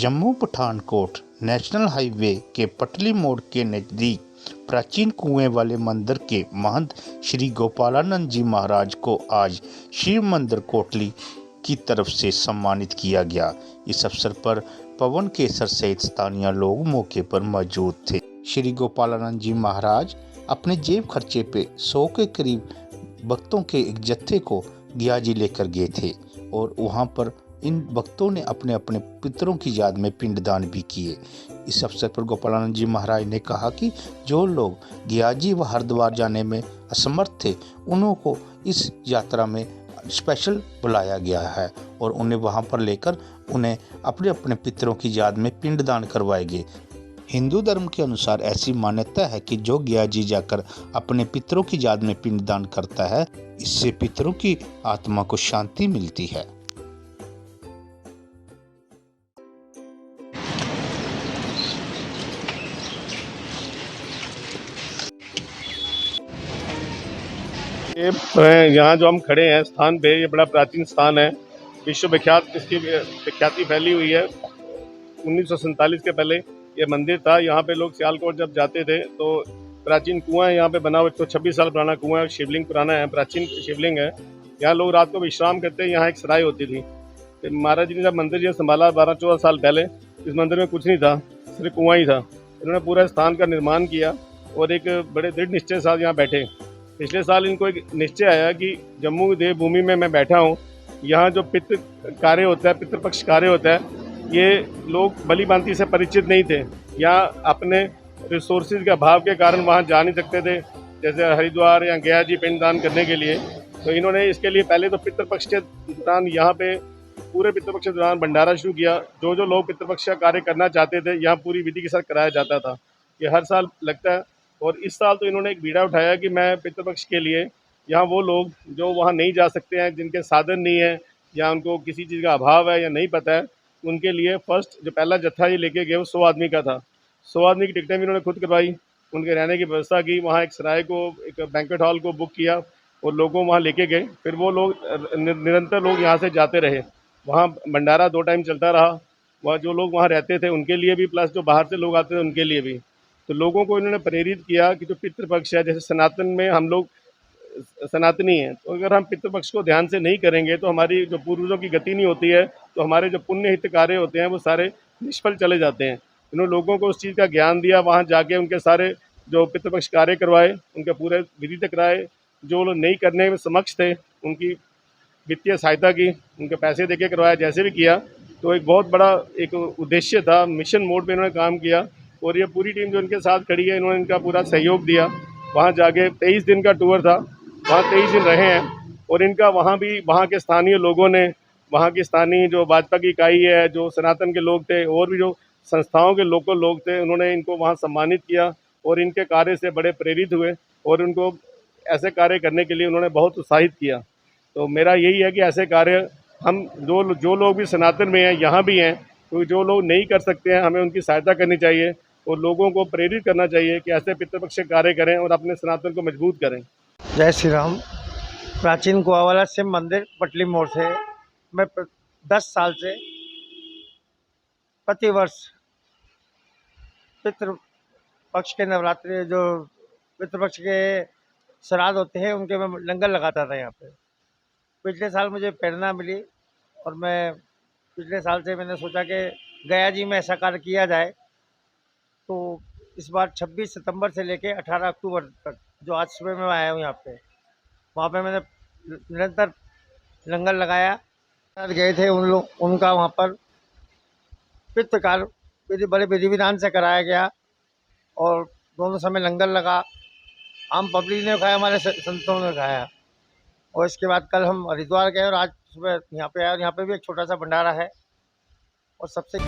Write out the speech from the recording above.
Jammu Pathankot national highway के पटली मोड़ के नज़दीक प्राचीन कुएं वाले मंदिर के महंत श्री गोपालानंद जी महाराज को आज शिव मंदिर कोटली की तरफ से सम्मानित किया गया। इस अवसर पर पवन केसर सहित स्थानीय लोग मौके पर मौजूद थे। श्री गोपालानंद जी महाराज अपने जेब खर्चे पे 100 के करीब भक्तों के एक जत्थे को गियाजी लेकर गए थे और वहां पर इन भक्तों ने अपने अपने पितरों की याद में पिंडदान भी किए। इस अवसर पर गोपालानंद जी महाराज ने कहा कि जो लोग गियाजी व हरिद्वार जाने में असमर्थ थे उन्हों को इस यात्रा में स्पेशल बुलाया गया है और उन्हें वहां पर लेकर उन्हें अपने अपने पितरों की याद में पिंडदान करवाएंगे। हिंदू धर्म के अनुसार ऐसी मान्यता है कि जो गियाजी जाकर अपने पितरों की याद में पिंडदान करता है, इससे पितरों की आत्मा को शांति मिलती है। ये यहाँ जो हम खड़े हैं स्थान पे, ये बड़ा प्राचीन स्थान है। विश्व विख्यात इसकी विख्याति फैली हुई है। 1947 के पहले ये मंदिर था। यहाँ पे लोग सियालकोट जब जाते थे तो प्राचीन कुआं है यहाँ पे बना हुआ, 126 साल पुराना कुआं है। शिवलिंग पुराना है, प्राचीन शिवलिंग है। यहाँ लोग रात को विश्राम करते हैं। यहाँ एक सराय होती थी। तो महाराज जी ने जब मंदिर ये संभाला 12-14 साल पहले, इस मंदिर में कुछ नहीं था, सिर्फ कुआं ही था। इन्होंने पूरा स्थान का निर्माण किया और एक बड़े दृढ़ निश्चय के साथ यहाँ बैठे। पिछले साल इनको एक निश्चय आया कि जम्मू देव भूमि में मैं बैठा हूँ, यहाँ जो पितृ कार्य होता है, पितृपक्ष कार्य होता है, ये लोग भली भांति से परिचित नहीं थे। यहाँ अपने रिसोर्सेज के अभाव के कारण वहाँ जा नहीं सकते थे, जैसे हरिद्वार या गया जी पिंडदान करने के लिए। तो इन्होंने इसके लिए पहले तो पितृपक्ष के दौरान यहाँ पे पूरे पितृपक्ष के दौरान भंडारा शुरू किया। जो जो लोग पितृपक्ष का कार्य करना चाहते थे यहाँ पूरी विधि के साथ कराया जाता था। ये हर साल लगता है और इस साल तो इन्होंने एक बीड़ा उठाया कि मैं पितृपक्ष के लिए यहाँ वो लोग जो वहाँ नहीं जा सकते हैं, जिनके साधन नहीं है या उनको किसी चीज़ का अभाव है या नहीं पता है, उनके लिए फर्स्ट जो पहला जत्था ये लेके गए वो 100 आदमी का था। 100 आदमी की टिकटें भी इन्होंने खुद करवाई, उनके रहने की व्यवस्था की। वहाँ एक सराय को, एक बैंक्वेट हॉल को बुक किया और लोगों वहाँ लेके गए। फिर वो लोग निरंतर लोग यहाँ से जाते रहे। वहाँ भंडारा 2 टाइम चलता रहा। वहाँ जो लोग वहाँ रहते थे उनके लिए भी, प्लस जो बाहर से लोग आते थे उनके लिए भी। तो लोगों को इन्होंने प्रेरित किया कि जो पितृपक्ष है, जैसे सनातन में हम लोग सनातनी हैं, तो अगर हम पितृपक्ष को ध्यान से नहीं करेंगे तो हमारी जो पूर्वजों की गति नहीं होती है, तो हमारे जो पुण्य हित कार्य होते हैं वो सारे निष्फल चले जाते हैं। इन्होंने लोगों को उस चीज़ का ज्ञान दिया, वहाँ जाके उनके सारे जो पितृपक्ष कार्य करवाए, उनके पूरे विधि तक कराए। जो लोग नहीं करने में समक्ष थे उनकी वित्तीय सहायता की, उनके पैसे देके करवाया, जैसे भी किया। तो एक बहुत बड़ा एक उद्देश्य था, मिशन मोड पे इन्होंने काम किया और ये पूरी टीम जो इनके साथ खड़ी है, इन्होंने इनका पूरा सहयोग दिया। वहाँ जाके 23 दिन का टूर था, वहाँ 23 दिन रहे हैं और इनका वहाँ भी, वहाँ के स्थानीय लोगों ने, वहाँ की स्थानीय जो भाजपा की इकाई है, जो सनातन के लोग थे और भी जो संस्थाओं के लोकल लोग थे, उन्होंने इनको वहाँ सम्मानित किया और इनके कार्य से बड़े प्रेरित हुए और उनको ऐसे कार्य करने के लिए उन्होंने बहुत उत्साहित किया। तो मेरा यही है कि ऐसे कार्य हम जो लोग भी सनातन में हैं, यहाँ भी हैं, तो जो लोग नहीं कर सकते हैं हमें उनकी सहायता करनी चाहिए और लोगों को प्रेरित करना चाहिए कि ऐसे पितृपक्ष कार्य करें और अपने सनातन को मजबूत करें। जय श्री राम। प्राचीन कुआवाला शिव मंदिर पटली मोड़ से मैं 10 साल से प्रतिवर्ष पितृपक्ष के नवरात्रि, जो पितृपक्ष के श्राद्ध होते हैं, उनके मैं लंगर लगाता था यहाँ पे। पिछले साल मुझे प्रेरणा मिली और मैं पिछले साल से मैंने सोचा कि गया जी में ऐसा कार्य किया जाए। तो इस बार 26 सितंबर से लेके 18 अक्टूबर तक, जो आज सुबह में आया हूँ यहाँ पे, वहाँ पे मैंने निरंतर लंगर लगाया। गए थे उन लोग, उनका वहाँ पर पितृ कार्य बड़े विधि विधान से कराया गया और दोनों समय लंगर लगा। आम पब्लिक ने खाया, हमारे संतों ने खाया। और इसके बाद कल हम हरिद्वार गए और आज सुबह यहाँ पे आए और यहाँ पे भी एक छोटा सा भंडारा है। और सबसे